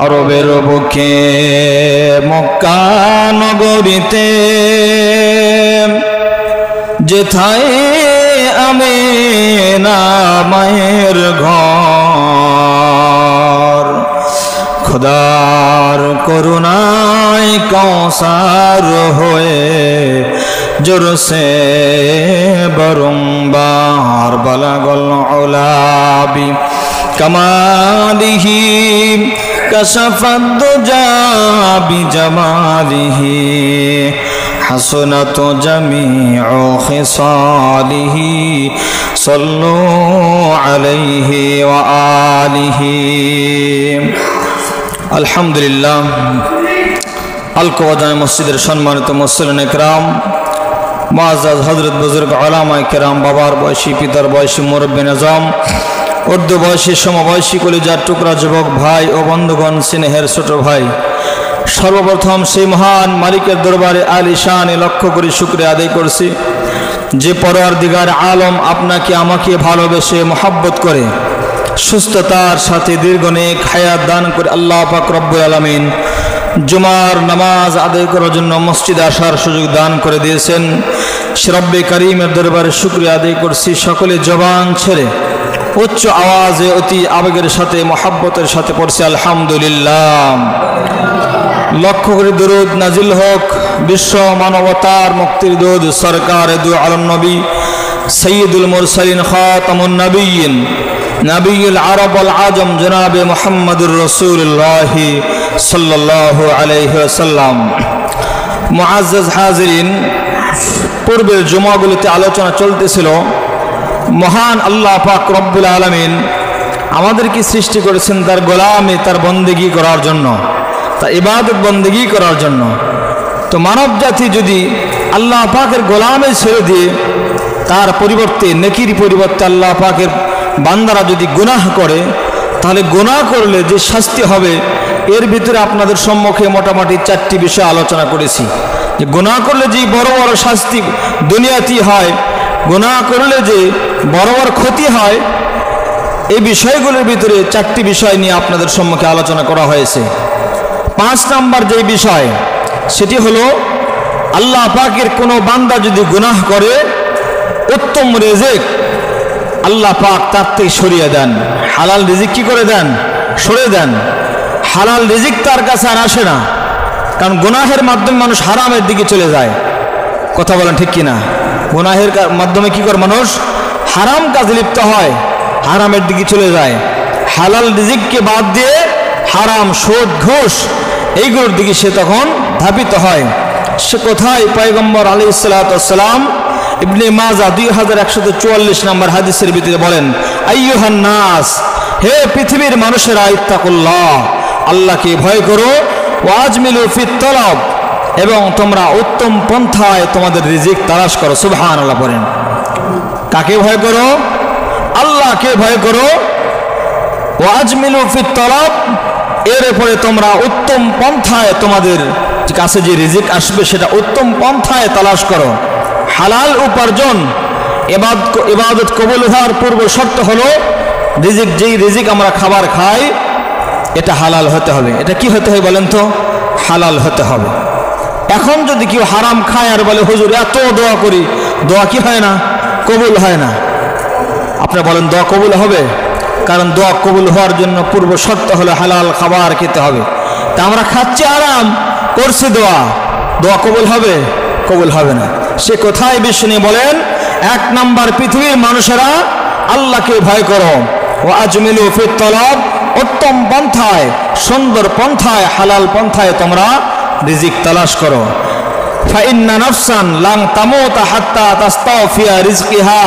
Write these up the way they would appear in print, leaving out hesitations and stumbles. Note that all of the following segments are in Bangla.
আরবের বুকে মক্কা নগরীতে যেথায় আমিনা মায়ের ঘর, খোদার করুণায় কৌসার হয়ে জোরসে বারংবার বালাগল উলাবি কামালিহি কাশাফাদ দুজা বিজামালিহি হাসনাত জামিউ খিসালিহি সাল্লু আলাইহি ওয়া আলিহি। আলহামদুলিল্লাহ। আল-কোবাজান মসজিদের সম্মানিত মুসল্লিন ইকরাম, মুআজ্জাজ হযরত বুজুর্গ উলামায়ে কেরাম, বাবার বয়সী, পিতার বয়সী, মুরব্বী নিজাম, উর্দু বয়সী, সমবয়সী, কলিজার টুকরা যুবক ভাই ও বন্ধুগণ, স্নেহের ছোট ভাই, সর্বপ্রথম সেই মহান মালিকের দরবারে আলিশানে লক্ষ্য করে শুকরিয়া আদায় করছি যে পরওয়ারদিগার আলম আপনাকে আমাকে ভালোবেসে মহব্বত করে সুস্থতার সাথে দীর্ঘনেক হায়াত দান করে আল্লাহ পাক রব্বুল আলামিন জুমার নামাজ আদায় করার জন্য মসজিদে আসার সুযোগ দান করে দিয়েছেন। সে রব্বে কারীমের দরবারে শুকরিয়া আদায় করছি। সকলে জবান ছেড়ে উচ্চ আওয়াজে অতি আবেগের সাথে মহব্বতের সাথে পড়ছি আলহামদুলিল্লাহ। লক্ষ্য করে দরুদ নাজিল হোক বিশ্ব মানবতার মুক্তির দূত সরকার দু আলম নবী সৈয়দুল মুরসালিন খাতামুন নবিয়্যিন নবিয়ুল আরব ওয়াল আজম জনাবে মুহাম্মদুর রাসূলুল্লাহ সাল্লাল্লাহু আলাইহি ওয়াসাল্লাম। মুআজ্জাজ হাজিরিন, পূর্বের জুমাগুলোতে আলোচনা চলতেছিল মহান আল্লাহ পাক রব্বুল আলামিন আমাদেরকে সৃষ্টি করেছেন তার গোলামি, তার বন্দেগী করার জন্য, তার ইবাদত বন্দেগী করার জন্য। তো মানব জাতি যদি আল্লাহ পাকের গোলামে ছেড়ে দিয়ে তার পরিবর্তে নেকির পরিবর্তে আল্লাহ পাকের বান্দারা যদি গুনাহ করে, তাহলে গুনাহ করলে যে শাস্তি হবে এর ভিতরে আপনাদের সম্মুখে মোটামুটি 4টি বিষয় আলোচনা করেছি। যে গুনাহ করলে যে বড় বড় শাস্তি দুনিয়াতে হয়, গুনাহ করলে যে বড় বড় ক্ষতি হয়, এই বিষয়গুলোর ভিতরে 4টি বিষয় নিয়ে আপনাদের সম্মুখে আলোচনা করা হয়েছে। 5 নম্বর যে বিষয় সেটি হলো আল্লাহ পাকের কোনো বান্দা যদি গুনাহ করে উত্তম রিজিক আল্লাহ পাক তার থেকে সরিয়ে দেন। হালাল রিজিক কি করে দেন? সরিয়ে দেন। হালাল রিজিক তার কাছে আর আসে না, কারণ গুনাহের মাধ্যমে মানুষ হারামের দিকে চলে যায়। কথা বলেন ঠিক কিনা? গুনাহের মাধ্যমে কি করে মানুষ হারাম কাজে লিপ্ত হয়, হারামের দিকে চলে যায়। হালাল রিজিককে বাদ দিয়ে হারাম, সুদ, ঘুষ এইগুলোর দিকে সে তখন ধাবিত হয়। সে কোথায় পয়গম্বর আলাইহিস সালাতু ওয়াস সালাম ইবনে মাজাহ 2144 নম্বর হাদিসের ভিতরে বলেন, আইয়ুহান নাস, হে পৃথিবীর মানুষেরা, ইত্তাকুল্লাহ, আল্লাহকে ভয় করো, ওয়াজমিলু ফিত তলব, এবং তোমরা উত্তম পন্থায় তোমাদের রিজিক তালাশ করো। সুবহানাল্লাহ বলেন। কাকে ভয় করো? আল্লাহকে ভয় করো। ওয়াজমিলু ফিত তলব, এর উপরে তোমরা উত্তম পন্থায় তোমাদের কাছে যে রিজিক আসবে সেটা উত্তম পন্থায় তালাশ করো। হালাল উপার্জন, ইবাদত কবুল হওয়ার পূর্ব শর্ত হলো রিজিক, যেই রিজিক আমরা খাবার খাই এটা হালাল হতে হবে। এটা কি হতে হবে বলেন তো? হালাল হতে হবে। এখন যদি কেউ হারাম খায় আর বলে হুজুর এত দোয়া করি, দোয়া কি হয় না? কবুল হয় না। আপনি বলেন দোয়া কবুল হবে? কারণ দোয়া কবুল হওয়ার জন্য পূর্ব শর্ত হলো হালাল খাবার খেতে হবে। তা আমরা খাচ্ছি হারাম, করছি দোয়া, দোয়া কবুল হবে? কবুল হবে না। সে কোথায় বিষ্ণু বলেন, 1 নম্বর পৃথিবীর মানুষেরা আল্লাহকে ভয় করো, ওয়াজমিলু ফিত তলব, উত্তম পন্থায়, সুন্দর পন্থায়, হালাল পন্থায় তোমরা রিজিক তালাশ করো। ফাইন্না নাফসান লাং তামুতা হাত্তা তাস্তাওফিয়া রিজকিহা,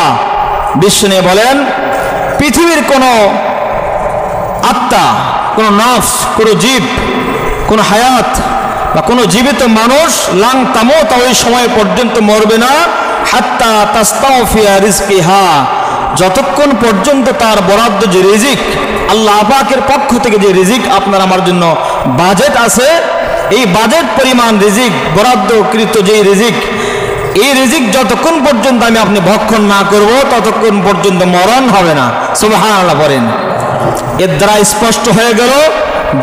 বিষ্ণু বলেন পৃথিবীর কোনো আত্মা, কোনো নফস, কোনো জীব, কোনো হায়াত বা কোনো জীবিত মানুষ লাং তামুতা, ওই সময় পর্যন্ত মরবে না, হাত্তা তাস্তাওফিয়া রিজকিহা, যতক্ষণ পর্যন্ত তার বরাদ্দ যে রিজিক আল্লাহ পাকের পক্ষ থেকে যে রিজিক আপনার আমার জন্য বাজেট আছে, এই বাজেট পরিমাণ রিজিক, বরাদ্দকৃত যে রিজিক, এই রিজিক যতক্ষণ পর্যন্ত আমি আপনি ভক্ষণ না করব ততক্ষণ পর্যন্ত মরণ হবে না। সুবহানাল্লাহ বলেন। এর দ্বারা স্পষ্ট হয়ে গেল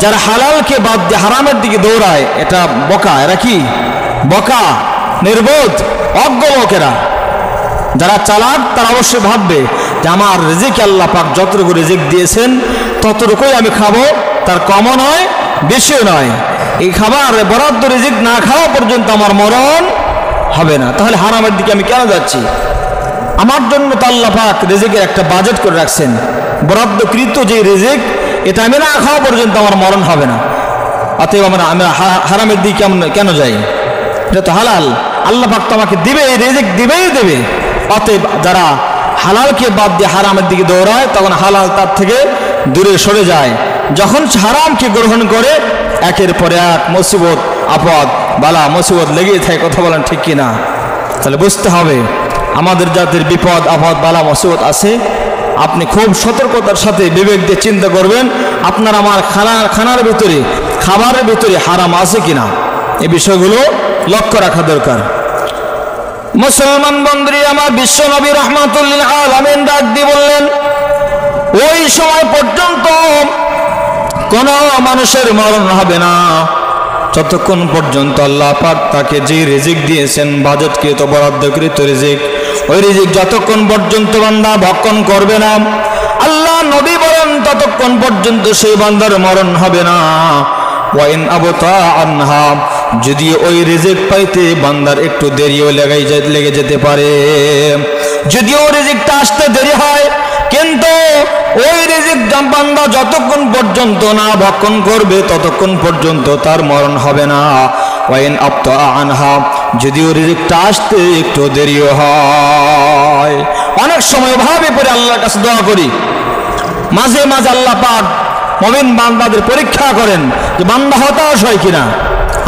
যারা হালালকে বাদ দিয়ে হারামের দিকে দৌড়ায় এটা বোকা। এরা কি বোকা, নির্বোধ, অজ্ঞ লোকেরা। যারা চালাক তারা অবশ্যই ভাববে যে আমার রিজিক আল্লাহ পাক যতটুকু রিজিক দিয়েছেন ততটুকুই আমি খাবো, তার কমও নয় বেশিও নয়। এই খাবার বরাদ্দ রিজিক না খাওয়া পর্যন্ত আমার মরণ হবে না। তাহলে হারামের দিকে আমি কেন যাচ্ছি? আমার জন্য তো আল্লাহ পাক রিজিকের একটা বাজেট করে রাখছেন, বরাদ্দকৃত যে রিজিক এটা আমি না খাওয়া পর্যন্ত আমার মরণ হবে না। অতএব আমরা হারামের দিকে কেন যাই? এটা তো হালাল, আল্লাহ পাক তো আমাকে দিবে, এই রিজিক দিবেই দেবে। অতএব যারা হালালকে বাদ দিয়ে হারামের দিকে দৌড়ায় তখন হালাল তার থেকে দূরে সরে যায়। যখন হারামকে গ্রহণ করে একের পর এক মুসিবত, আপদ, বালা, মুসিবত লেগেই থাকে। কথা বলেন ঠিক কিনা? তাহলে বুঝতে হবে আমাদের যাদের বিপদ, আপদ, বালা, মুসিবত আছে, আপনি খুব সতর্কতার সাথে বিবেক দিয়ে চিন্তা করবেন আপনার আমার খানার ভিতরে, খাবারের ভিতরে হারাম আছে কিনা, এই বিষয়গুলো লক্ষ্য রাখা দরকার। মুসলমান বন্ধুরা আমার, বিশ্ব নবী রাহমাতুল্লিল আলামিন ডাক দিয়ে বললেন, ওই সময় পর্যন্ত কোন মানুষের মরণ হবে না যতক্ষণ পর্যন্ত আল্লাহ পাক তাকে যে রিজিক দিয়েছেন, বাজেটকৃত বরাদ্দকৃত রিজিক, ওই রিজিক যতক্ষণ পর্যন্ত বান্দা ভক্ষণ করবে না, আল্লাহ নবী বলেন ততক্ষণ পর্যন্ত সেই বান্দার মরণ হবে না। ওয়াইন আবতা আনহা, যদিও ওই রিজিক পাইতে বান্দার একটু দেরিও লেগে যেতে পারে, যদিও রিজিকটা আসতে দেরি হয়, কিন্তু ওই রিজিক বান্দা যতক্ষণ পর্যন্ত না ভক্ষণ করবে ততক্ষণ পর্যন্ত তার মরণ হবে না। ওয়াইন আবতা আনহা, যদিও রিজিকটা আসতে একটু দেরিও হয়। অনেক সময় ভাবে পরে আল্লাহর কাছে দোয়া করি, মাঝে মাঝে আল্লাহ পাক মুমিন বান্দাদের পরীক্ষা করেন যে বান্দা হতাশ হয় কিনা।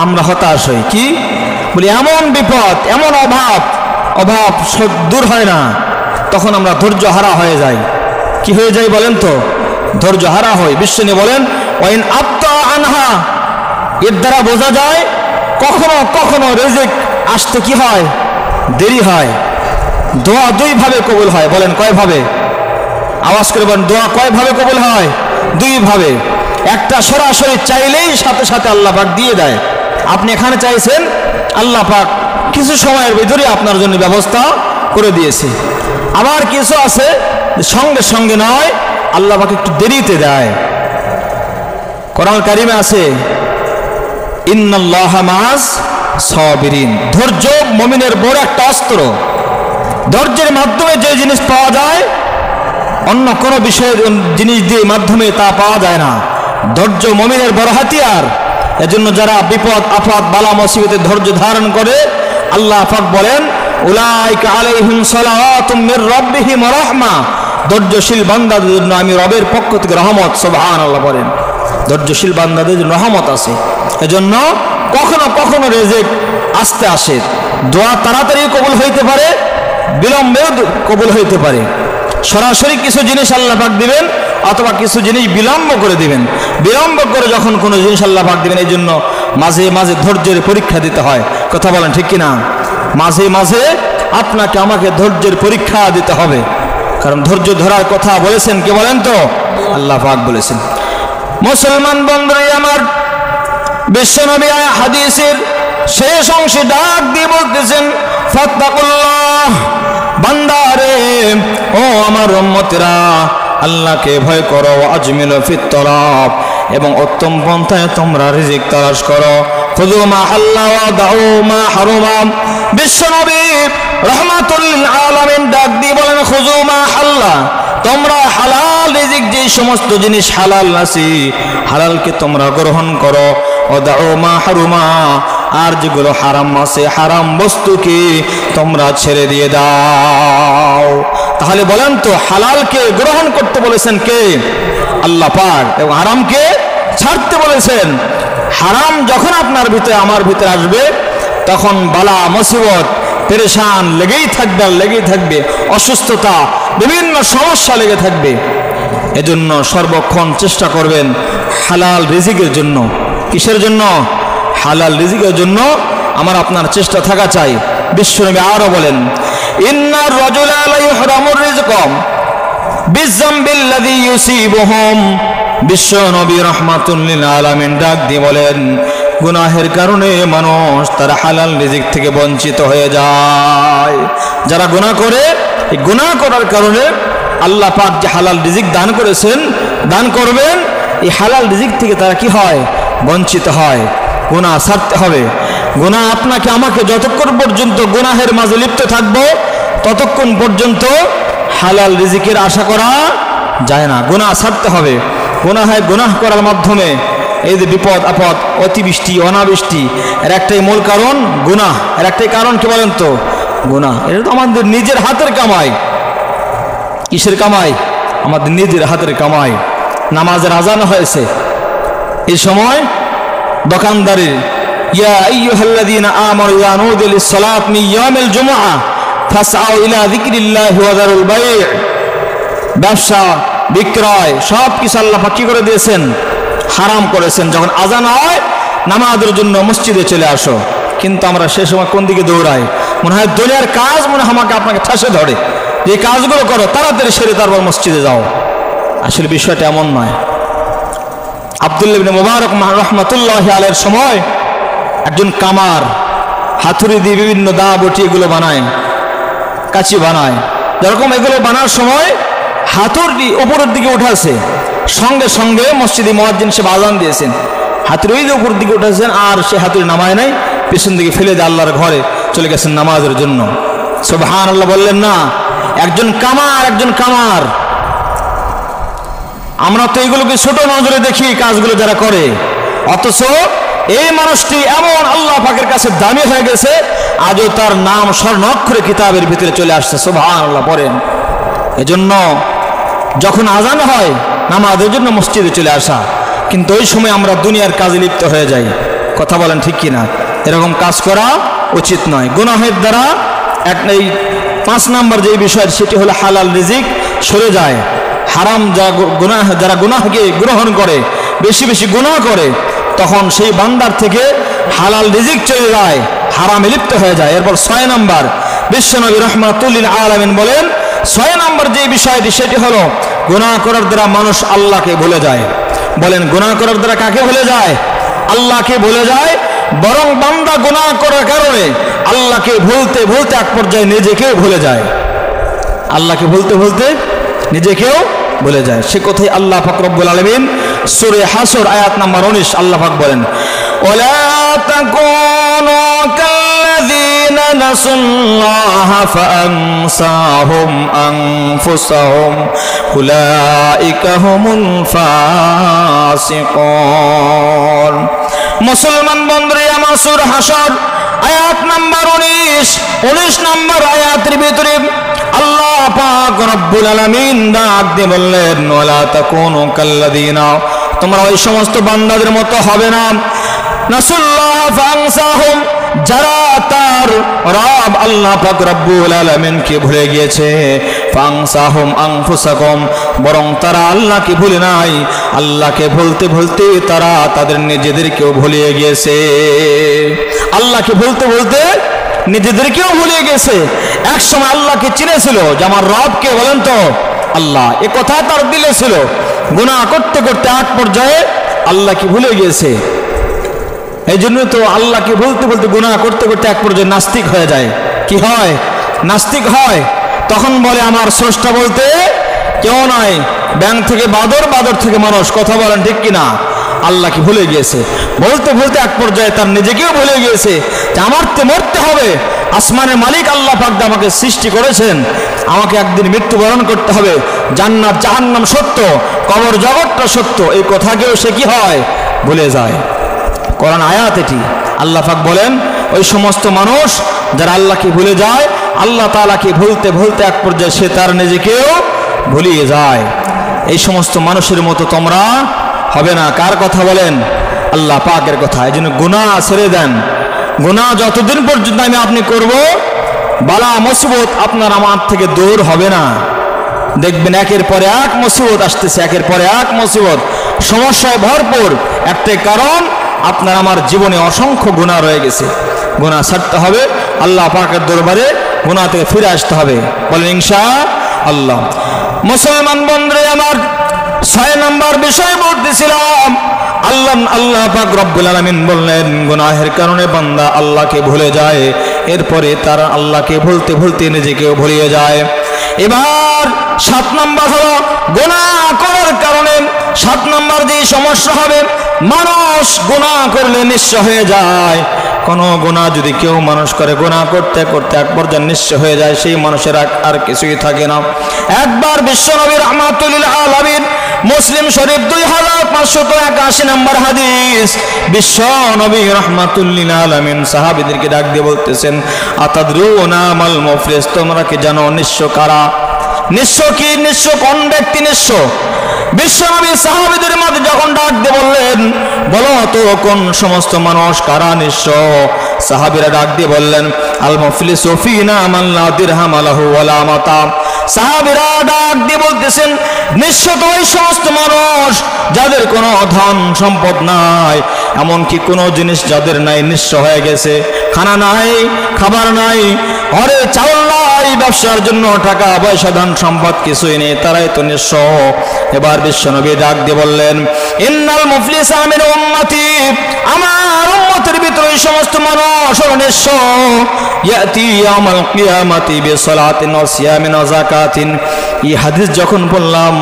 আমরা হতাশ হই কি বলি, এমন বিপদ, এমন অভাব দূর হয় না, তখন আমরা ধৈর্য হারা হয়ে যাই। কি হয়ে যায় বলেন তো? ধৈর্য হারা হয়। বিশ্বনী বলেন ওয়াইন আবতা আনহা, এর দ্বারা বোঝা যায় কখনো কখনো রিজিক আসতে কি হয়, দেরি হয়। দোয়া দুই ভাবে কবুল হয়। বলেন কয় ভাবে? আওয়াজ করে বলেন, দোয়া কয় ভাবে কবুল হয়? দুই ভাবে। একটা সরাসরি চাইলেই সাথে সাথে আল্লাহ পাক দিয়ে দেয়। আপনি এখানে চাইছেন, আল্লাহ পাক কিছু সময়ের ভিতরে আপনার জন্য ব্যবস্থা করে দিয়েছে। আবার কিছু আছে সঙ্গে সঙ্গে নয়, আল্লাহ পাক একটু দেরিতে দেয়। কোরআন কারিমে আছে ইন্নাল্লাহা মাআস সাবিরিন, ধৈর্য মুমিনের বড় একটা অস্ত্র। ধৈর্যের মাধ্যমে যে জিনিস পাওয়া যায় অন্য কোনো বিষয়ের জিনিস দিয়ে মাধ্যমে তা পাওয়া যায় না। ধৈর্য মুমিনের বড় হাতিয়ার। এজন্য যারা বিপদ, আপদ, বালা, মুসিবতে ধৈর্য ধারণ করে, আল্লাহ পাক বলেন উলাইকা আলাইহিম সালাওয়াতুম মির রাব্বিহিম ওয়া রাহমা, ধৈর্যশীল বান্দাদের জন্য আমি রবের পক্ষ থেকে রহমত। সুবহানাল্লাহ বলেন, ধৈর্যশীল বান্দাদের জন্য রহমত আছে। এজন্য কখনো কখনো রিজিক আস্তে আসে। দোয়া তাড়াতাড়ি কবুল হইতে পারে, বিলম্বেও কবুল হইতে পারে। সরাসরি কিছু জিনিস আল্লাহ পাক দিবেন, অথবা কিছু জিনিস বিলম্ব করে দিবেন। বিলম্ব করে যখন কোনো জিনিস আল্লাহ পাক দিবেন, এই জন্য মাঝে মাঝে ধৈর্যের পরীক্ষা দিতে হয়। কথা বলেন ঠিক কিনা? মাঝে মাঝে আপনাকে আমাকে ধৈর্যের পরীক্ষা দিতে হবে, কারণ ধৈর্য ধরার কথা বলেছেন কে বলেন তো? আল্লাহ পাক বলেছেন। মুসলমান বন্ধুরা আমার, বিশ্বনবী হাদিসের শেষ অংশে ডাক দিয়ে বলতেছেন ফাত্তাকুল্লাহ, বান্দারে ও আমার উম্মতেরা, আল্লাহকে ভয় করো, আজমিলু ফিত তলাব, এবং উত্তম পন্থায় তোমরা রিজিক তালাশ করো। খুযু মা হাল্লা ওয়া দাউ মা হারামা। বিশ্বনবী রাহমাতুল লিল আলামিন ডাক দিয়ে বলেন খুযু মা হাল্লা, তোমরা হালাল রিজিক, যে সমস্ত জিনিস হালাল আছে হালালকে তোমরা গ্রহণ করো। ও দাউ মা হারামা, আর যেগুলো হারাম আছে হারাম বস্তুকে তোমরা ছেড়ে দিয়ে দাও। তাহলে বলেন তো, হালালকে গ্রহণ করতে বলেছেন কে? আল্লাহ পাক। এবং হারামকে ছাড়তে বলেছেন। হারাম যখন আপনার ভিতরে আমার ভিতরে আসবে তখন বালা, মুসিবত, পেরেশান লেগেই থাকবে, আর লেগেই থাকবে। অসুস্থতা, বিভিন্ন সমস্যা লেগে থাকবে। এজন্য সর্বক্ষণ চেষ্টা করবেন হালাল রিজিকের জন্য। কিসের জন্য? হালাল রিজিকের জন্য আমার আপনার চেষ্টা থাকা চাই। বিশ্বনবী আরো বলেন ইন্নার রাজুলা লা ইহরামুর রিজকা বিযামবিল্লাযী ইউসিবুহুম বিশ্ব নবী রাহমাতুল লিল আলামিন ডাক দিয়ে বলেন, গুনাহের কারণে মানুষ তার হালাল রিজিক থেকে বঞ্চিত হয়ে যায়। যারা গুনাহ করে, এই গুনাহ করার কারণে আল্লাহ পাক যে হালাল রিজিক দান করেছেন, দান করবেন, এই হালাল রিজিক থেকে তারা কি হয়? বঞ্চিত হয়। গুনাহ ছাড়তে হবে। গুনাহ আপনাকে আমাকে যতক্ষণ পর্যন্ত গুনাহের মাঝে লিপ্ত থাকবো ততক্ষণ পর্যন্ত হালাল রিজিকের আশা করা যায় না। গুনাহ ছাড়তে হবে। গুনাহ করার মাধ্যমে এই যে বিপদ আপদ, অতিবৃষ্টি, অনাবৃষ্টি, এর একটাই মূল কারণ গুনাহ। এর একটাই কারণ কি বলেন তো? গুনাহ। এটা তো আমাদের নিজের হাতের কামাই। কিসের কামাই? আমাদের নিজের হাতের কামাই। নামাজের আজান হয়েছে, এই সময় দোকানদারের ইয়া আইয়ুহাল্লাযীনা আমানু ইযা নুদিয়া লিস-সালাতি মিন ইয়াউমিল জুমআহ ফাসআউ ইলা যিকরিল্লাহি ওয়া যারুল বাই'। ব্যবসা বিক্রয় সব কিছু আল্লাহ পাক কি করে দিয়েছেন? হারাম করেছেন। যখন আজান হয় নামাজের জন্য মসজিদে চলে আসো, কিন্তু আমরা সে সময় কোন দিকে দৌড়াই? মনে হয় দুনিয়ার কাজ মনে হয় আমাকে আপনাকে ঠাসে ধরে, যে কাজগুলো করো তাড়াতাড়ি সেরে তারপর মসজিদে যাও। আসলে বিষয়টা এমন নয়। আব্দুল্লাহ ইবনে মুবারক রাহমাতুল্লাহি আলাইহির সময় একজন কামার হাতুড়ি দিয়ে বিভিন্ন দা বটি এগুলো বানায়, কাঁচি বানায়। যেরকম এগুলো বানার সময় হাতুড়ি উপরের দিকে উঠাছে, সঙ্গে সঙ্গে মসজিদে মুয়াজ্জিন সাহেব আযান দিয়েছেন, হাতুড়ি ওই যে উপরের দিকে উঠাছেন, আর সে হাতুড়ি নামায় নাই, পেছন দিকে ফেলে দিয়ে আল্লাহর ঘরে চলে গেছেন নামাজের জন্য। সুবহানাল্লাহ বললেন না? একজন কামার। আমরা তো এগুলোকে ছোট নজরে দেখি কাজগুলো যারা করে, অথচ এই মানুষটি এমন আল্লাহ পাকের কাছে দামি হয়ে গেছে, আজও তার নাম স্বর্ণাক্ষরে কিতাবের ভিতরে চলে আসছে। সুবহানাল্লাহ পড়েন। এজন্য যখন আজান হয় নামাজের জন্য মসজিদে চলে আসা, কিন্তু ওই সময় আমরা দুনিয়ার কাজে লিপ্ত হয়ে যাই। কথা বলেন ঠিক কিনা? এরকম কাজ করা উচিত নয়। গুনাহের দ্বারা এই 5 নম্বর যে বিষয়, সেটি হলো হালাল রিজিক সরে যায়। হারাম যারা গুনাহকে গ্রহণ করে, বেশি বেশি গুনাহ করে, তখন সেই বান্দার থেকে হালাল রিজিক চলে যায়, হারামে লিপ্ত হয়ে যায়। এরপর 6 নম্বর বিশ্বনবী রাহমাতুল লিল আলামিন বলেন, 6 নম্বর যে বিষয়টি সেটি হলো গুনাহ করার দ্বারা মানুষ আল্লাহকে ভুলে যায়। বলেন, গুনাহ করার দ্বারা কাকে ভুলে যায়? আল্লাহকে ভুলে যায়। বরং বান্দা গুনাহ করার কারণে আল্লাহকে ভুলতে ভুলতে এক পর্যায়ে নিজেকেও ভুলে যায়। আল্লাহকে ভুলতে ভুলতে নিজেকেও ভুলে যায়। সে কথাই আল্লাহ পাক রব্বুল আলামিন সূরা হাসর আয়াত নাম্বার 19 আল্লাহ পাক বলেন, ওয়ালা তাকুনু কাল্লাযীনা নাসুল্লাহা ফাআনসাহুম আনফুসাহুম উলাইকা হুমুল ফাসিকুন। মুসলমান বন্ধুরা আমার, সূরা হাসর আয়াত নাম্বার 19 নম্বর আয়াতের ভিতরে আল্লাহ পাক রব্বুল আলামিন ডাক দিয়ে বললেন, ওয়ালা তাকুনু কাল্লাযীনা, তোমরা ওই সমস্ত বান্দাদের মতো হবে না, নাসুল্লাহ ফাআনসাহুম, যারা তার রব আল্লাহ পাক রব্বুল আলামিনকে ভুলে গিয়েছে, ফাআনসাহুম আনফুসাকুম, বরং তারা আল্লাহকে ভুলে নাই, আল্লাহকে ভুলতে ভুলতে তারা তাদের নিজেদেরকেও ভুলিয়ে গিয়েছে। আল্লাহকে ভুলতে ভুলতে নিজেদেরকেও ভুলিয়ে গেছে। এক সময় আল্লাহকে চিনেছিল যে আমার রবকে, বলেন তো আল্লাহ, এ কথা তার দিলে ছিল। গুনাহ করতে করতে এক পর্যায়ে আল্লাহকে ভুলে গিয়েছে। এই জন্য তো আল্লাহকে বলতে বলতে গুনাহ করতে করতে এক পর্যায়ে নাস্তিক হয়ে যায়। কি হয়? নাস্তিক হয়। তখন বলে আমার স্রষ্টা বলতে কেউ নয়, ব্যাং থেকে বাদর, বাদর থেকে মানুষ। কথা বলেন ঠিক কিনা? আল্লাহকে ভুলে গিয়েছে। বলতে বলতে এক পর্যায়ে তার নিজেকেও ভুলে গিয়েছে যে আমার তো মরতে হবে। আসমানের মালিক আল্লাহ পাক আমাকে সৃষ্টি করেছেন, আমাকে একদিন মৃত্যুবরণ করতে হবে। জান্নাত জাহান্নাম সত্য, কবর জগৎটা সত্য, এই কথাকেও সে কি হয়? ভুলে যায়। কোরআন আয়াত এটি। আল্লাহ পাক বলেন ওই সমস্ত মানুষ যারা আল্লাহকে ভুলে যায়, আল্লাহ তাআলাকে ভুলতে ভুলতে এক পর্যায়ে সে তার নিজেকেও ভুলিয়ে যায়। এই সমস্ত মানুষের মতো তোমরা হবে না। কার কথা বলেন? আল্লাহ পাকের কথা। এই জন্য গুনাহ ছেড়ে দেন। গুনাহ যতদিন পর্যন্ত আমি আপনি করব, বালা মুসিবত আপনার আমার থেকে দূর হবে না। দেখবেন একের পরে এক মুসিবত আসতেছে, একের পরে এক মুসিবত, সমস্যায় ভরপুর। একটাই কারণ, আপনার আমার জীবনে অসংখ্য গুনাহ রয়ে গেছে। গুনাহ ছাড়তে হবে, আল্লাহ পাকের দরবারে গুনাহ থেকে ফিরে আসতে হবে। বলেন ইনশাআল্লাহ। মুসলমান বন্ধুরা আমার, 6 নম্বর বিষয় বলতেছিলাম, আল্লাহ পাক রব্বুল আলামিন বললেন গুনাহের কারণে বান্দা আল্লাহকে ভুলে যায়, এরপরে তারা আল্লাহকে ভুলতে ভুলতে নিজেকেও ভুলিয়ে যায়। এবার 7 নম্বর হলো গুনাহ করার কারণে 7 নম্বর যে সমস্যা হবে, মানুষ গুনাহ করলে নিঃস্ব হয়ে যায়। কোন গুনাহ যদি কেউ মানুষ করে, গুনাহ করতে করতে এক পর্যায়ে নিঃস্ব হয়ে যায়, সেই মানুষের আর কিছুই থাকে না। একবার বিশ্বনবী রাহমাতুল লিল আলামিন মুসলিম শরীফ 2581 নম্বর হাদিস, বিশ্বনবী রাহমাতুল লিল আলামিন সাহাবীদেরকে ডাক দিয়ে বলতেছেন, আতাদরুনা মাল মুফলিস, তোমরা কি জানো নিঃস্ব কারা? নিঃস্ব কি? নিঃস্ব কোন ব্যক্তি নিঃস্ব? বিশ্বনবী সাহাবীদের মাঝে যখন ডাক দিয়ে বললেন, বলো তো কোন সমস্ত মানুষ কারা নিঃস্ব? সাহাবীরা ডাক দিয়ে বললেন, আল মুফলিসু ফিনা মান লা দিরহাম লাহু ওয়ালা মাতা। সাহাবীরা ডাক দিয়ে বলতেছেন, নিঃস্ব তো ওই সমস্ত মানুষ যাদের কোনো ধন সম্পদ নাই, এমনকি কোনো জিনিস যাদের নাই, নিঃস্ব হয়ে গেছে, খানা নাই, খাবার নাই, ঘরে চাউল নাই, ব্যবসার জন্য টাকা পয়সা ধন সম্পদ কিছুই নেই, তারাই তো নিঃস্ব। এবার বিশ্বনবী ডাক দিয়ে বললেন, ইন্নাল মুফলিসা মিন উম্মতি, আমার উম্মতের ভিতরে এই সমস্ত মানুষ হলো নিঃস্ব, ইয়াতি ইয়াউমাল কিয়ামাতি বিসালাতিন ওয়া সিয়ামিন ওয়া যাকাতিন। এই হাদিস যখন বললাম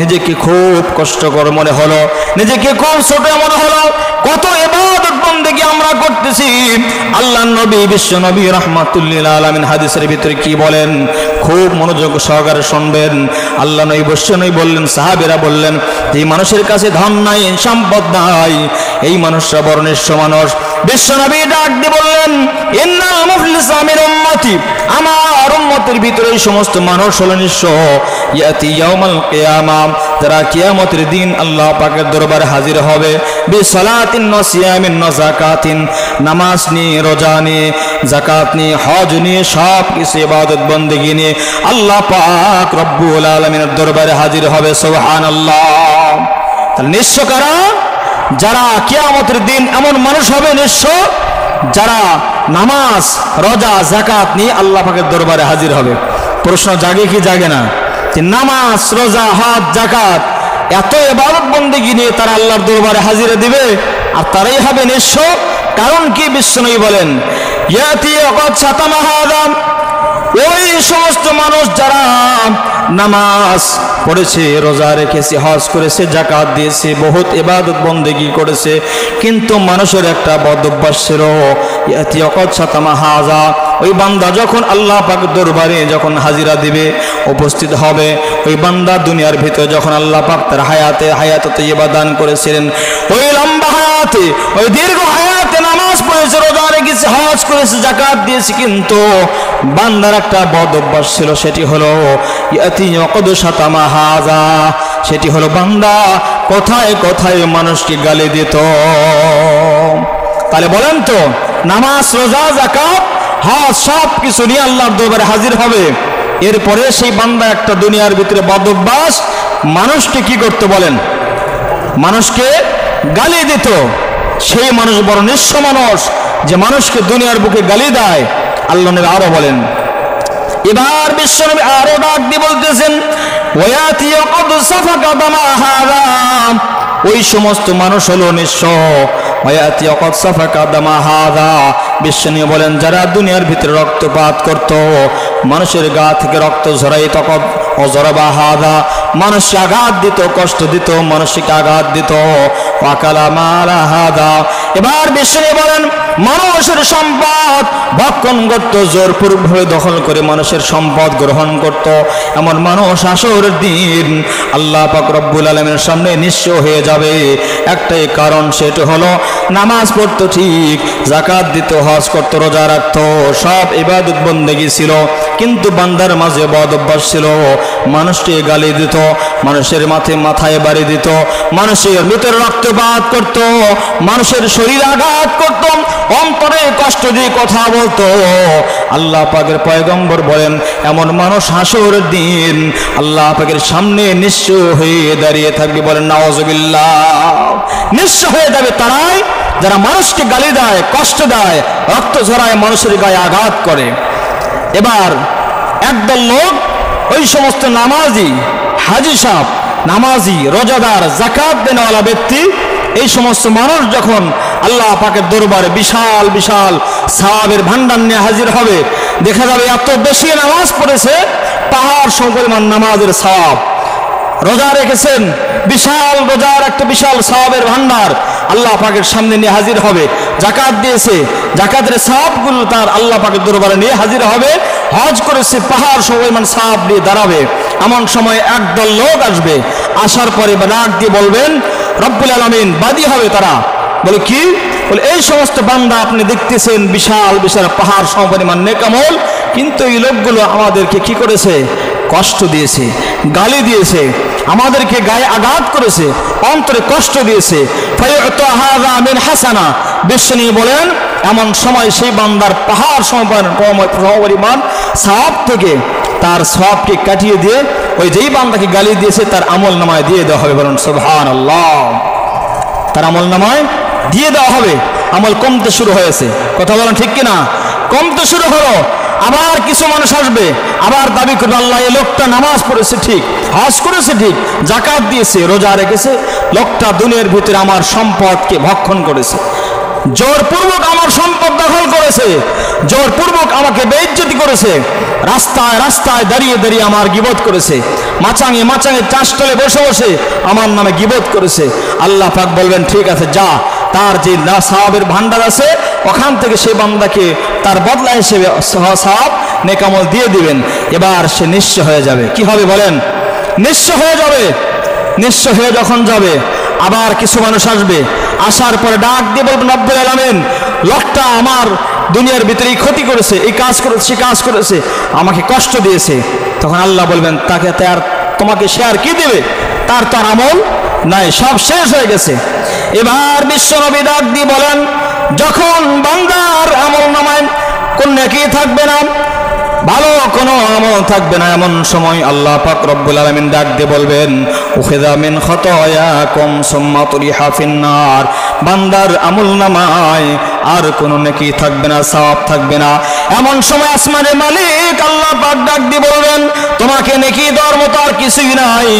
নিজেকে খুব কষ্টকর মনে হলো, নিজেকে খুব ছোট মনে হলো। কত ইবাদত বন্দেগী আমরা করতেছি। আল্লাহর নবী বিশ্বনবী রাহমাতুল লিল আলামিন হাদিসের ভিতরে কি বলেন খুব মনোযোগ সহকারে শুনবেন। আল্লাহ নবী বিশ্বনবী বললেন, সাহাবীরা বললেন, যে মানুষের কাছে ধন নাই, সম্পদ নাই, এই মানুষরা বড় নিঃস্ব মানুষ। বিশ্বনবী ডাক দিয়ে বললেন, ইন্নাল মুফলিসা মিন উম্মতি, আমার উম্মতের ভিতরে এই সমস্ত মানুষ হলো নিঃস্ব, ইয়াতি ইয়াউমাল কিয়ামা, যারা কিয়ামতের দিন আল্লাহ পাকের দরবারে হাজির হবে, বিসালাতিন ওয়া সিয়ামিন ওয়া যাকাতিন, নামাজ নিয়ে, রোজা নিয়ে, যাকাত নিয়ে, হজ নিয়ে, সব কিছু ইবাদত বন্দেগী নিয়ে আল্লাহ পাক রব্বুল আলামিনের দরবারে হাজির হবে। সুবহানাল্লাহ। তাহলে নিঃস্ব কারা? যারা কিয়ামতের দিন এমন মানুষ হবে নিঃস্ব, যারা নামাজ, রোজা, যাকাত নিয়ে আল্লাহ পাকের দরবারে হাজির হবে। প্রশ্ন জাগে কি জাগে না? যে নামাজ, রোজা, হজ, যাকাত এত ইবাদত বন্দেগী নিয়ে তারা আল্লাহর দরবারে হাজিরা দিবে, আর তারাই হবে নিঃস্ব। কারণ কি? বিশ্বনবী বলেন, ইয়াতি ওয়াকাদ শাতামা হাযা, ওই সমস্ত মানুষ যারা নামাজ পড়েছে, রোজা রেখেছে, হজ করেছে, যাকাত দিয়েছে, বহুত ইবাদত বন্দেগী করেছে, কিন্তু মানুষের একটা বদ অভ্যাস ছিল, ইয়াতি ওয়াকাদ শাতামা হাযা, ওই বান্দা যখন আল্লাহ পাক দরবারে যখন হাজিরা দিবে, উপস্থিত হবে, ওই বান্দা দুনিয়ার ভিতরে যখন আল্লাহ পাক তার হায়াতে তাইয়্যিবা দান করেছিলেন, ওই লম্বা হায়াতে, ওই দীর্ঘ হায়াতে নামাজ পড়েছে, রোজা রেখেছে, হজ করেছে, যাকাত দিয়েছে, কিন্তু বান্দার একটা বদ অভ্যাস ছিল, সেটি হলো ইয়াতি ওয়াকাদ শাতামা হাযা, সেটি হলো বান্দা কোথায় কোথায় মানুষকে গালি দিত। তাহলে বলেন তো, নামাজ, রোজা, যাকাত, হজ সব কিছু নিয়ে আল্লাহর দরবারে হাজির হবে, এরপরে সেই বান্দা একটা দুনিয়ার ভিতরে বদ অভ্যাস, মানুষকে কি করতে বলেন? মানুষকে গালি দিত। সেই মানুষ বড় নিঃস্ব মানুষ, যে মানুষকে দুনিয়ার বুকে গালি দেয়। আল্লাহ নবী আরো বলেন, এবার বিশ্বনবী আরো ডাক দিয়ে বলতেছেন, ওয়ায়াতি ওয়াকাদ সাফাকা দামা হাযা, ওই সমস্ত মানুষ হলো নিঃস্ব, ওয়ায়াতি ওয়াকাদ সাফাকা দামা হাযা, বিশ্বনবী বলেন, যারা দুনিয়ার ভিতরে রক্তপাত করত, মানুষের গা থেকে রক্ত ঝরাইত, অজরবা হাযা, মানুষকে আঘাত দিত, কষ্ট দিত, মানুষকে আঘাত দিত, ওয়াকালা মালা হাযা। এবার বিশ্বনবী বলেন, মানুষের সম্পদ ভক্ষণ করত, জোরপূর্বকভাবে দখল করে মানুষের সম্পদ গ্রহণ করত, এমন মানুষ আসরের দিন আল্লাহ পাক রব্বুল আলামিনের সামনে নিঃস্ব হয়ে যাবে। একটাই কারণ, সেটা হলো নামাজ পড়তো ঠিক, যাকাত দিত, হজ করত, রোজা রাখত, সব ইবাদত বন্দেগী ছিল, কিন্তু বান্দার মাঝে বদ অভ্যাস ছিল, মানুষকে গালি দিত, মানুষের মাথায় বাড়ি দিত, মানুষের ভিতরে রক্তপাত করত, মানুষের শরীর আঘাত করত, অন্তরে কষ্ট দিয়ে কথা বলতো। আল্লাহ পাকের পয়গম্বর বলেন, এমন মানুষ হাসরের দিন আল্লাহ পাকের সামনে নিঃস্ব হয়ে দাঁড়িয়ে থাকবে। বলেন নাউযুবিল্লাহ। নিঃস্ব হয়ে যাবে তারাই যারা মানুষকে গালি দেয়, কষ্ট দেয়, রক্ত ঝরায়, মানুষের গায়ে আঘাত করে। এবার একদল লোক, ওই সমস্ত নামাজি হাজি সাহেব, নামাজি, রোজাদার, যাকাত দেনেওয়ালা ব্যক্তি, এই সমস্ত মানুষ যখন আল্লাহ পাকের দরবারে বিশাল বিশাল সওয়াবের ভান্ডার নিয়ে হাজির হবে, দেখা যাবে এত বেশি নামাজ পড়েছে, পাহাড় সমপরিমাণ নামাজের সওয়াব। রোজা রেখেছেন, বিশাল রোজার একটা বিশাল সওয়াবের ভান্ডার আল্লাহ পাকের সামনে নিয়ে হাজির হবে। যাকাত দিয়েছে, যাকাতের সওয়াবগুলো তার আল্লাহ পাকের দরবারে নিয়ে হাজির হবে। হজ করেছে, পাহাড় সমপরিমাণ সওয়াব নিয়ে দাঁড়াবে। এমন সময় একদল লোক আসবে, আসার পরে ডাক দিয়ে বলবেন, রব্বুল আলামিন বাদী হবে তারা, বলে কি? বলে এই সমস্ত বান্দা আপনি দেখতেছেন বিশাল বিশাল পাহাড় সমপরিমাণ নেক আমল, কিন্তু এই লোকগুলো আমাদেরকে কি করেছে? কষ্ট দিয়েছে, গালি দিয়েছে, আমাদেরকে গায়ে আঘাত করেছে, অন্তরে কষ্ট দিয়েছে। হাসানা, বিশ্বনী বলেন এমন সময় সেই বান্দার পাহাড় সমপরিমাণ সওয়াব থেকে তার সওয়াবকে কাটিয়ে দিয়ে ওই যেই বান্দাকে গালি দিয়েছে তার আমল নামায় দিয়ে দেওয়া হবে। বলুন সুবহানাল্লাহ। তার আমল নামায় দিয়ে দেওয়া হবে। আমল কমতে শুরু হয়েছে, কথা বলেন ঠিক কিনা? কমতে শুরু হলো। আবার কিছু মানুষ আসবে, আবার দাবি করবে, আল্লাহ এই লোকটা নামাজ পড়েছে ঠিক, হজ করেছে ঠিক, যাকাত দিয়েছে, রোজা রেখেছে, লোকটা দুনিয়ার ভিতরে আমার সম্পদকে ভক্ষণ করেছে, জোরপূর্বক আমার সম্পদ দখল করেছে, জোরপূর্বক আমাকে বেইজ্জতি করেছে, রাস্তায় রাস্তায় দাঁড়িয়ে দাঁড়িয়ে আমার গীবত করেছে, মাচাঙে মাচাঙে চাষতলে বসে বসে আমার নামে গীবত করেছে। আল্লাহ পাক বলবেন ঠিক আছে, যা, তার যে সওয়াবের ভান্ডার আছে ওখান থেকে সেই বান্দাকে তার বদলা হিসেবে সওয়াব নেক আমল দিয়ে দিবেন। এবার সে নিঃস্ব হয়ে যাবে। কি হবে বলেন? নিঃস্ব হয়ে যাবে। নিঃস্ব হয়ে যখন যাবে, আবার কিছু মানুষ আসবে, আসার পরে ডাক দিয়ে বলবেন, রব্বুল আলামিন লোকটা আমার দুনিয়ার ভিতরে ক্ষতি করেছে, এই কাজ করেছে, সে কাজ করেছে, আমাকে কষ্ট দিয়েছে। তখন আল্লাহ বলবেন, তাকে তার তোমাকে সে আর কি দেবে? তার তার আমল নাই, সব শেষ হয়ে গেছে। এবার বিশ্বনবী ডাক দিয়ে বলেন, যখন বান্দার আমল নামায় কোন নেকি থাকবে না, ভালো কোনো আমল থাকবে না, এমন সময় আল্লাহ পাক রব্বুল আলামিন ডাক দিয়ে বলবেন, উখিযা মিন খাতায়াকুম সুম্মা তুরিহা ফিন্নার। বান্দার আমল নামায় আর কোনো নেকি থাকবে না, সওয়াব থাকবে না। এমন সময় আসমানের মালিক আল্লাহ পাক ডাক দিয়ে বলবেন, তোমাকে নেকি দেওয়ার মতো আর কিছুই নাই।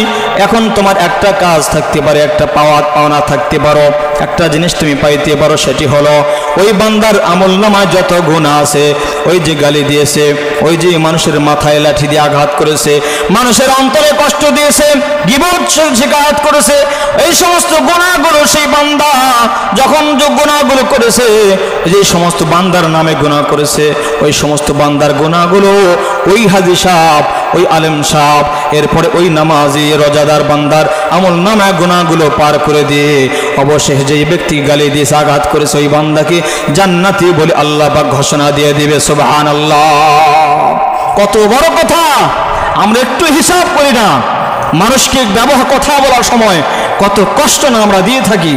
এখন তোমার একটা কাজ থাকতে পারে, একটা পাওনা থাকতে পারো, একটা জিনিস তুমি পাইতে পারো, সেটি হলো ওই বান্দার আমল নামায় যত গুনাহ আছে, ওই যে গালি দিয়েছে, ওই যে মানুষের মাথায় লাঠি দিয়ে আঘাত করেছে, মানুষের অন্তরে কষ্ট দিয়েছে, গীবত শিকায়ত করেছে, এই সমস্ত গুনাহগুলো সেই বান্দা যখন যে গুনাহগুলো করেছে, যে সমস্ত বান্দার নামে গুনাহ করেছে, ওই সমস্ত বান্দার গুনাহগুলো ওই হাজী সাহেব, ওই আলেম সাহেব, এরপরে ওই নামাজি রোজাদার বান্দার আমল নামায় গুনাহগুলো পার করে দিয়ে অবশেষে যেই ব্যক্তি গালি দিয়ে আঘাত করেছে ওই বান্দাকে জান্নাতি বলে আল্লাহ পাক ঘোষণা দিয়ে দিবে। সুবহানাল্লাহ। কত বড় কথা! আমরা একটু হিসাব করি না, মানুষকে ব্যবহার কথা বলার সময় কত কষ্ট না আমরা দিয়ে থাকি,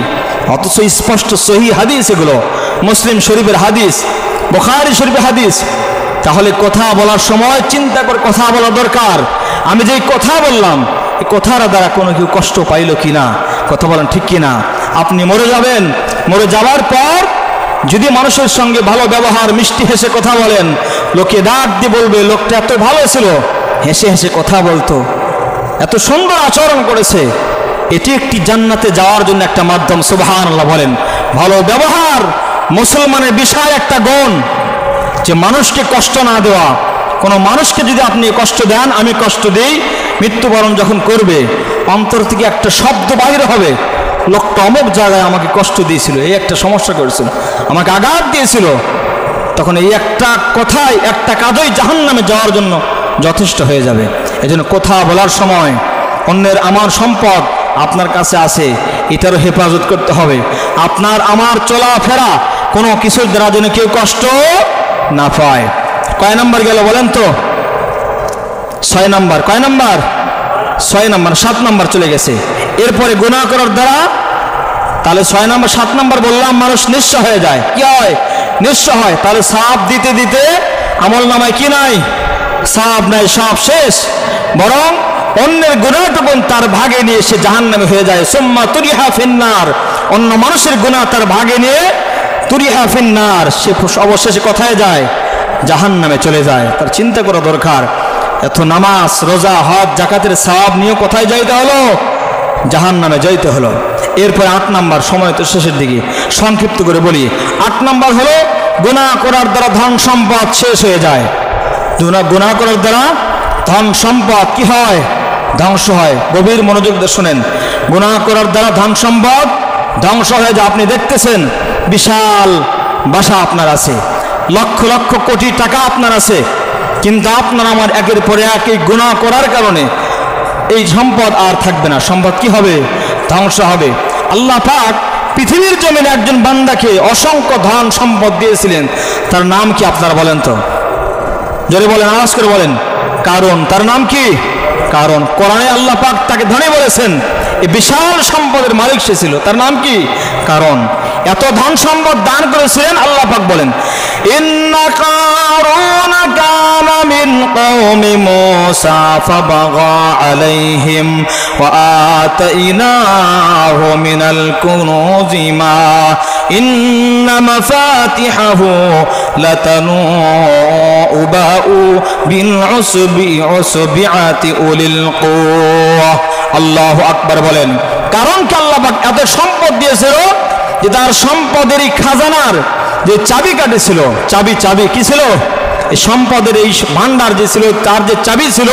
অথচ স্পষ্ট সহিহ হাদিস, এগুলো মুসলিম শরীফের হাদিস, বুখারী শরীফের হাদিস। তাহলে কথা বলার সময় চিন্তা করে কথা বলা দরকার। আমি যেই কথা বললাম, এই কথার দ্বারা কোনো কেউ কষ্ট পাইল কিনা, কথা বলেন ঠিক কিনা? আপনি মরে যাবেন, মরে যাওয়ার পর যদি মানুষের সঙ্গে ভালো ব্যবহার, মিষ্টি হেসে কথা বলেন, লোকে ডাক দিয়ে বলবে, লোকটা এত ভালো ছিল, হেসে হেসে কথা বলতো, এত সুন্দর আচরণ করেছে। এটি একটি জান্নাতে যাওয়ার জন্য একটা মাধ্যম। সুবহানাল্লাহ বলেন। ভালো ব্যবহার মুসলমানের বিশাল একটা গুণ, যে মানুষকে কষ্ট না দেওয়া। কোনো মানুষকে যদি আপনি কষ্ট দেন, আমি কষ্ট দিই, মৃত্যুবরণ যখন করবে অন্তর থেকে একটা শব্দ বাইরে হবে, লোকটা অমুক জায়গায় আমাকে কষ্ট দিয়েছিল, এই একটা সমস্যা করেছিল, আমাকে আঘাত দিয়েছিল, তখন এই একটা কথাই, একটা কাজই জাহান্নামে যাওয়ার জন্য যথেষ্ট হয়ে যাবে। এজন্য কথা বলার সময় অন্যের আমার সম্পদ আপনার কাছে আছে, এটারও হেফাজত করতে হবে। আপনার আমার চলাফেরা কোনো কিছুর দ্বারা যেন কেউ কষ্ট না পায়। কয় নাম্বার গেল বলেন তো? 6 নাম্বার। কয় নাম্বার? 6 নাম্বার। 7 নাম্বার চলে গেছে। এরপরে গুনাহ করার দ্বারা, তাহলে 6 নাম্বার 7 নাম্বার বললাম, মানুষ নিঃস্ব হয়ে যায়। কি হয়? নিঃস্ব হয়। তাহলে সওয়াব দিতে দিতে আমল নামায় কি নাই? সওয়াব নাই, সব শেষ। বরং অন্যের গুনাহটুকুন তার ভাগে নিয়ে সে জাহান্নামী হয়ে যায়। সুম্মা তুরিহা ফিন্নার। অন্য মানুষের গুনাহ তার ভাগে নিয়ে তুরিহা ফিন্নার, সে অবশেষে কোথায় যায়? জাহান্নামে চলে যায়। তার চিন্তা করা দরকার। এত নামাজ রোজা হজ যাকাতের সওয়াব নিয়ে কোথায় যাইতে হলো? জাহান্নামে যাইতে হলো। এরপর 8 নাম্বার, সময় তো শেষের দিকে, সংক্ষিপ্ত করে বলি। 8 নাম্বার হলো গুনাহ করার দ্বারা ধন সম্পদ শেষ হয়ে যায়। গুনাহ করার দ্বারা ধন সম্পদ কি হয়? ধ্বংস হয়। গভীর মনোযোগ দিয়ে শুনেন। গুনাহ করার দ্বারা ধন সম্পদ ধ্বংস হয়ে যায়। আপনি দেখতেছেন বিশাল বাসা আপনার আছে, লক্ষ লক্ষ কোটি টাকা আপনার আছে, কিন্তু আপনার আমার একের পরে এক এই গুনাহ করার কারণে এই সম্পদ আর থাকবে না। সম্পদ কি হবে? ধ্বংস হবে। আল্লাহ পাক পৃথিবীর জমিনে একজন বান্দাকে অসংখ্য ধন সম্পদ দিয়েছিলেন। তার নাম কি আপনারা বলেন তো? জোরে বলেন, আওয়াজ করে বলেন। কারণ। তার নাম কি? কারণ। কোরআনে আল্লাহ পাক তাকে ধনী বলেছেন। এই বিশাল সম্পদের মালিক সে ছিল। তার নাম কি? কারণ। এত ধন সম্পদ দান করেছিলেন। আল্লাহ পাক বলেন, ইন্না কারুন কানা মিন কওমি মূসা ফাবাগা আলাইহিম ওয়া আতাইনাহু মিনাল কুনুজি মা ইন্না মাফাতিহাহু লাতানুউ বিল উসবিআতি উলিল কুওয়া। আল্লাহু আকবার বলেন। কারণ কি আল্লাহ পাক এত সম্পদ দিয়েছিল যে তার সম্পদেরই খাজানার যে চাবি কাটেছিল, চাবি কি ছিল? এই সম্পদের এই ভান্ডার যে ছিল তার যে চাবি ছিল,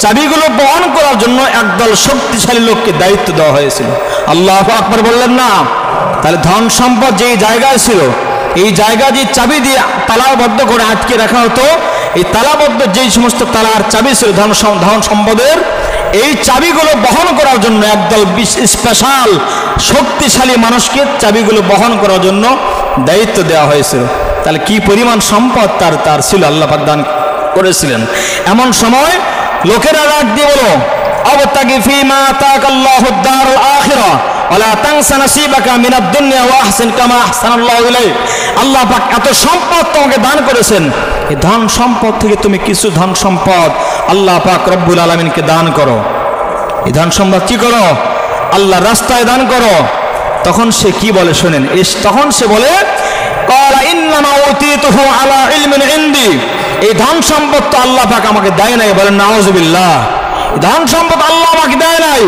চাবিগুলো বহন করার জন্য একদল শক্তিশালী লোককে দায়িত্ব দেওয়া হয়েছিল। আল্লাহু আকবার বললেন না? তাহলে ধন সম্পদ যেই জায়গায় ছিল, এই জায়গা যে চাবি দিয়ে তালাবদ্ধ করে আটকে রাখা হতো, এই তালাবদ্ধ যেই সমস্ত তালার চাবি ছিল ধন সম্পদের, এই চাবিগুলো বহন করার জন্য একদল স্পেশাল শক্তিশালী মানুষকে চাবিগুলো বহন করার জন্য দায়িত্ব দেওয়া হয়েছিল। তাহলে কি পরিমাণ সম্পদ তার ছিল, আল্লাহ পাক দান করেছিলেন। এমন সময় লোকেরা ডাক দিয়ে বলো, আবতাগি ফীমা আতাকাল্লাহুদ দারুল আখিরা ওয়ালা তানসা নাসিবাকা মিনাদ দুনিয়া ওয়া আহসিন কামা আহসানাল্লাহু ইলাইক। আল্লাহ পাক এত সম্পদ তোমাকে দান করেছেন, এই ধন সম্পদ থেকে তুমি কিছু ধন সম্পদ আল্লাহ পাক রব্বুল আলামিনকে দান করো। এই ধন সম্পদ কি করো? আল্লাহর রাস্তায় দান করো। তখন সে কি বলে শোনেন। তখন সে বলে, ক্বালা ইন্নামা উতীতুহু আলা ইলমিন ইনদি। এই ধন সম্পদ তো আল্লাহ পাক আমাকে দেয় নাই। বলেন নাউযুবিল্লাহ। ধন সম্পদ আল্লাহ আমাকে দেয় নাই।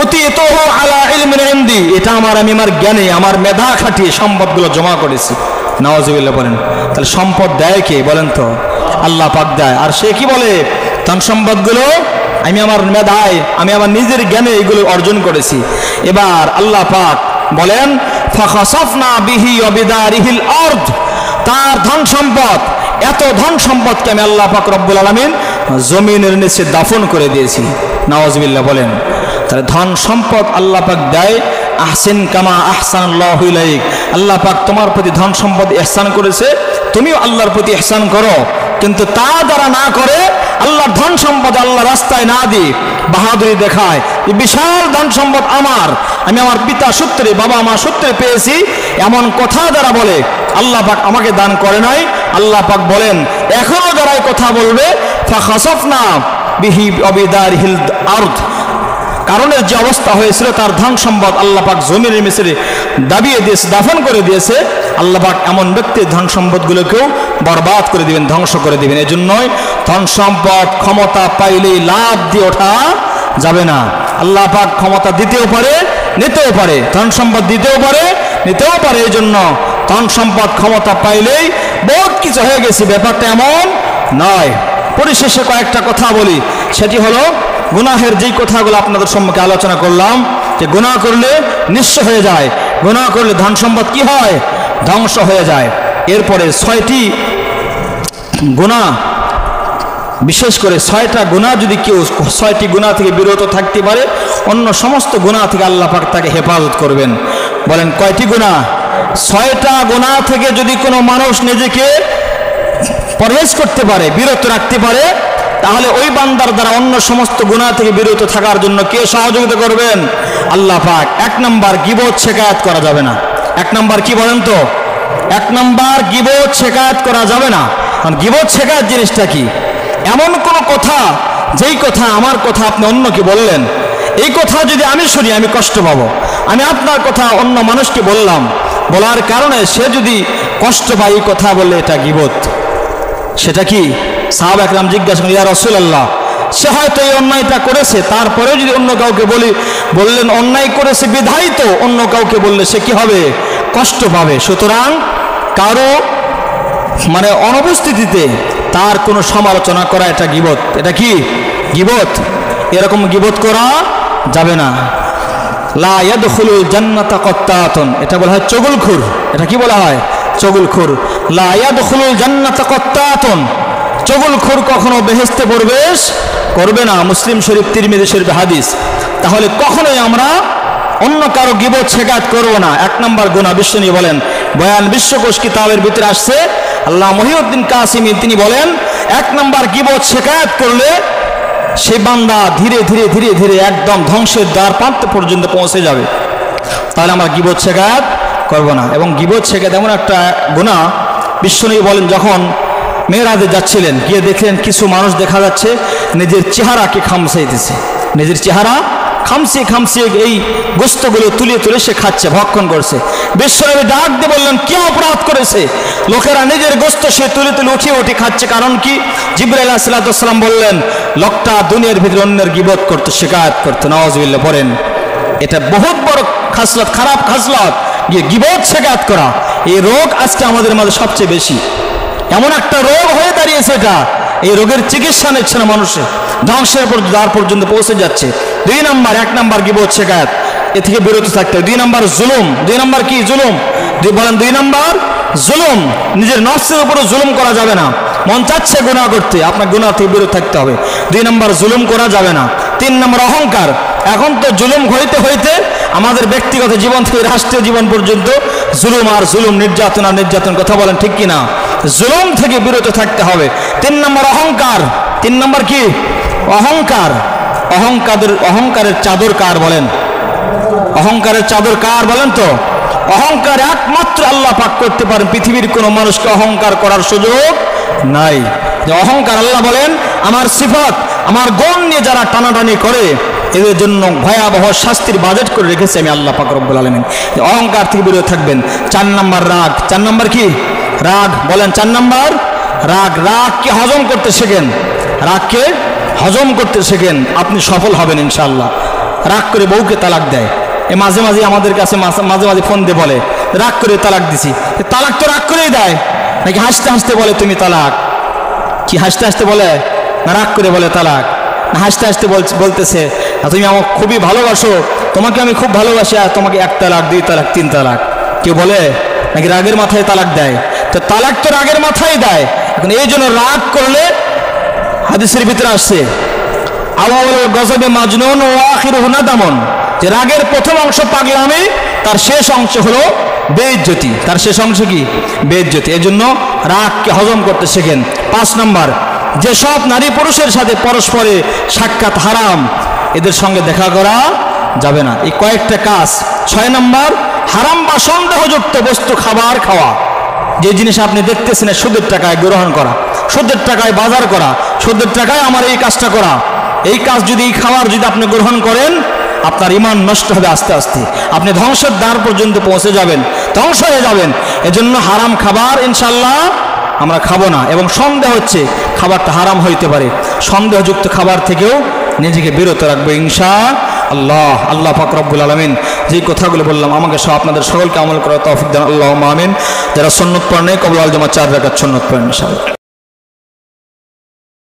উতীতুহু আলা ইলমিন ইনদি, এটা আমি আমার জ্ঞানে, আমার মেধা খাটিয়ে সম্পদগুলো জমা করেছি। নাউযুবিল্লাহ বলেন। তাহলে সম্পদ দেয় কে বলেন তো? আল্লাহ পাক দেয়। আর সে কি বলে? ধন সম্পদগুলো আমি আমার মেধায়, আমি আমার নিজের জ্ঞানে এগুলো অর্জন করেছি। এবার আল্লাহ পাক বলেন, ফাখাসাফনা বিহি ওয়া বিদারিহিল আরদ। তার ধন সম্পদ, এত ধন সম্পদকে আমি আল্লাহ পাক রব্বুল আলামিন জমিনের নিচে দাফন করে দিয়েছি। নাউযুবিল্লাহ বলেন। তাহলে ধন সম্পদ আল্লাহ পাক দেয়। আহসিন কামা আহসানাল্লাহু ইলাইক। আল্লাহ পাক তোমার প্রতি ধন সম্পদ ইহসান করেছে, তুমিও আল্লাহর প্রতি ইহসান করো। কিন্তু তা দ্বারা না করে আল্লাহর ধন সম্পদ আল্লাহ রাস্তায় না দিয়ে বাহাদুরি দেখায়, এই বিশাল ধন সম্পদ আমার, আমি আমার পিতা সূত্রে, বাবা মা সূত্রে পেয়েছি, এমন কথা যারা বলে আল্লাহ পাক আমাকে দান করে নাই। আল্লাহ পাক বলেন, এখনো যারা এই কথা বলবে, ফাখাসাফনা বিহি ওয়া বিদারিহিল আরদ, কারণের যে অবস্থা হয়েছিল তার ধন সম্পদ আল্লাহ পাক জমিনের মিশরে দাবিয়ে দিয়েছে, দাফন করে দিয়েছে। আল্লাহ পাক এমন ব্যক্তির ধন সম্পদগুলোকেও বরবাদ করে দিবেন, ধ্বংস করে দিবেন। এই জন্যই ধন সম্পদ ক্ষমতা পাইলেই লাভ দিয়ে ওঠা যাবে না। আল্লাহ পাক ক্ষমতা দিতেও পারে, নিতেও পারে, ধন সম্পদ দিতেও পারে, নিতেও পারে। এই জন্য ধন সম্পদ ক্ষমতা পাইলেই বহুত কিছু হয়ে গেছে, ব্যাপারটা এমন নয়। পরিশেষে কয়েকটা কথা বলি, সেটি হলো গুনাহের যেই কথাগুলো আপনাদের সম্মুখে আলোচনা করলাম, যে গুনাহ করলে নিঃস্ব হয়ে যায়, গুনাহ করলে ধন সম্পদ কি হয়? ধ্বংস হয়ে যায়। এরপরে 6টি গুনাহ, বিশেষ করে 6টা গুনাহ যদি কেউ 6টি গুনাহ থেকে বিরত থাকতে পারে, অন্য সমস্ত গুনাহ থেকে আল্লাহ পাক তাকে হেফাজত করবেন। বলেন কয়টি গুনাহ? 6টা গুনাহ থেকে যদি কোনো মানুষ নিজেকে পরহেজ করতে পারে, বিরত রাখতে পারে, তাহলে ওই বান্দার দ্বারা অন্য সমস্ত গুনাহ থেকে বিরত থাকার জন্য কে সহযোগিতা করবেন? আল্লাহ পাক। 1 নাম্বার, গীবত শেকায়াত করা যাবে না। 1 নাম্বার কি বলেন তো? 1 নাম্বার, গীবত শেকায়াত করা যাবে না। কারণ গীবত শেকায়াত জিনিসটা কি? এমন কোন কথা, যেই কথা আমার কথা আপনি অন্যকে বললেন, এই কথা যদি আমি শুনি আমি কষ্ট পাবো। আমি আপনার কথা অন্য মানুষকে বললাম, বলার কারণে সে যদি কষ্ট পায়, এই কথা বললে এটা গীবত। সেটা কি? সাহাবা একরাম জিজ্ঞাসা করেন, ইয়া রাসূলুল্লাহ, সে হয়তো এই অন্যায়টা করেছে, তারপরেও যদি অন্য কাউকে বললেন অন্যায় করেছে বিধায় তো অন্য কাউকে বললে সে কি হবে? কষ্ট পাবে। সুতরাং কারো মানে অনুপস্থিতিতে তার কোনো সমালোচনা করা এটা গীবত। এটা কি গীবত? এরকম গীবত করা যাবে না। লা ইয়াদখুলুল জান্নাতা কাত্তাতুন, এটা বলা হয় চগলখোর। এটা কি বলা হয়? চগলখোর। লা ইয়াদখুলুল জান্নাতা কাত্তাতুন, চগলখোর কখনো বেহেশতে প্রবেশ করবে না। মুসলিম শরীফ, তিরমিজি শরীফ হাদিস। তাহলে কখনোই আমরা অন্য কারো গীবত শেখায়ত করবো না। এক নম্বর গুনাহ। বিশ্বনবী বলেন, বয়ান বিশ্বকোষ কিতাবের ভিতরে আসছে, আল্লাহ মহিউদ্দিন কাসিমি তিনি বলেন, এক নম্বর গীবত শেখায়ত করলে সে বান্দা ধীরে ধীরে ধীরে ধীরে একদম ধ্বংসের দ্বার প্রান্ত পর্যন্ত পৌঁছে যাবে। তাহলে আমরা গীবত শেখায়ত করব না। এবং গীবত শেখায়ত এমন একটা গুনাহ, বিশ্বনবী বলেন যখন মেরাজে যাচ্ছিলেন, গিয়ে দেখলেন কিছু মানুষ দেখা যাচ্ছে নিজের চেহারাকে খামসাইতেছে, নিজের চেহারা খামসিয়ে খামসিয়ে এই গোস্তগুলো তুলে তুলে সে খাচ্ছে, ভক্ষণ করছে। বিশ্বনবী ডাক দিয়ে বললেন, কে অপরাধ করেছে? লোকেরা নিজের গোস্ত সে তুলে তুলে উঠিয়ে উঠে খাচ্ছে, কারণ কি? জিবরাইল আলাইহিস সালাম বললেন, লোকটা দুনিয়ার ভিতরে অন্যের গীবত করতে, শিকায়াত করতে। নাউযুবিল্লাহ পড়েন। এটা বহুত বড় খাসলত, খারাপ খাসলত, গীবত শিকায়াত করা। এই রোগ আজকে আমাদের মাঝে সবচেয়ে বেশি। এমন একটা রোগ হয়ে দাঁড়িয়েছে, এটা এই রোগের চিকিৎসা নিচ্ছে না মানুষের, ধ্বংসের দ্বার পর্যন্ত পৌঁছে যাচ্ছে। দুই নম্বর, এক নম্বর গীবত শিকায়াত, এ থেকে বিরত থাকতে হবে। দুই নম্বর জুলুম। দুই নম্বর কি? জুলুম। বলেন দুই নম্বর জুলুম। নিজের নফসের উপরে জুলুম করা যাবে না। মন চাচ্ছে গুনাহ করতে, আপনার গুনাহ থেকে বিরত থাকতে হবে। দুই নম্বর জুলুম করা যাবে না। তিন নম্বর অহংকার। এখন তো জুলুম হইতে হইতে আমাদের ব্যক্তিগত জীবন থেকে রাষ্ট্রীয় জীবন পর্যন্ত জুলুম আর জুলুম, নির্যাতন আর নির্যাতন। কথা বলেন ঠিক কিনা? জুলুম থেকে বিরত থাকতে হবে। তিন নম্বর অহংকার। তিন নম্বর কি? অহংকার। অহংকারের চাদর কার বলেন? অহংকারের চাদর কার বলেন তো? অহংকার একমাত্র আল্লাহ পাক করতে পারেন। পৃথিবীর কোনো মানুষকে অহংকার করার সুযোগ নাই। যে অহংকার, আল্লাহ বলেন, আমার সিফাত, আমার গুণ নিয়ে যারা টানাটানি করে এদের জন্য ভয়াবহ শাস্তির বাজেট করে রেখেছে আমি আল্লাহ পাক রব্বুল আলামিন। অহংকার থেকে বিরত থাকবেন। চার নম্বর রাগ। চার নম্বর কি? রাগ। বলেন চার নম্বর রাগ। রাগকে হজম করতে শেখেন। রাগকে হজম করতে শেখেন, আপনি সফল হবেন ইনশাআল্লাহ। রাগ করে বউকে তালাক দেয়, এ মাঝে মাঝে আমাদের কাছে মাঝে মাঝে ফোন দিয়ে বলে, রাগ করে তালাক দিছি। তালাক তো রাগ করেই দেয় নাকি হাসতে হাসতে বলে তুমি তালাক? কি হাসতে হাসতে বলে না রাগ করে বলে তালাক? না হাসতে হাসতে বলতেছে তুমি আমাকে খুবই ভালোবাসো, তোমাকে আমি খুব ভালোবাসি, আর তোমাকে এক তালাক, দুই তালাক, তিন তালাক। কেউ বলে নাকি রাগের মাথায় তালাক দেয়? তো তালাক তো রাগের মাথায় দেয়। এখন এই জন্য রাগ করলে হাদিসের ভিতরে আসছে আওয়ালুল গজবে মাজনুন ওয়া আখিরুহু নাদামুন, যে রাগের প্রথম অংশ পাগলামি, তার শেষ অংশ হলো বেইজ্জতি। তার শেষ অংশ কি? বেইজ্জতি। এজন্য রাগকে হজম করতে শেখেন। 5 নম্বর, যেসব নারী পুরুষের সাথে পরস্পরে সাক্ষাৎ হারাম, এদের সঙ্গে দেখা করা যাবে না। এই কয়েকটা কাজ। 6 নম্বর, হারাম বা সন্দেহযুক্ত বস্তু খাবার খাওয়া। যে জিনিস আপনি দেখতেছেন সুদের টাকায় গ্রহণ করা, সুদের টাকায় বাজার করা, সুদের টাকায় আমার এই কাজটা করা, এই কাজ যদি, এই খাবার যদি আপনি গ্রহণ করেন, আপনার ঈমান নষ্ট হবে আস্তে আস্তে, আপনি ধ্বংসের দ্বার পর্যন্ত পৌঁছে যাবেন, ধ্বংস হয়ে যাবেন। এজন্য হারাম খাবার ইনশাআল্লাহ আমরা খাবো না। এবং সন্দেহ হচ্ছে খাবারটা হারাম হইতে পারে, সন্দেহযুক্ত খাবার থেকেও নিজেকে বিরত রাখবে ইনশাআল্লাহ। আল্লাহ পাক রব্বুল আলামিন যেই কথাগুলো বললাম আমাকে সহ আপনাদের সকলকে আমল করার তৌফিক দেন, আল্লাহুম্মা আমিন। যারা সুন্নত পড়েন কবুল আল জামাত 4 রাকাত সুন্নত পড়েন ইনশাআল্লাহ।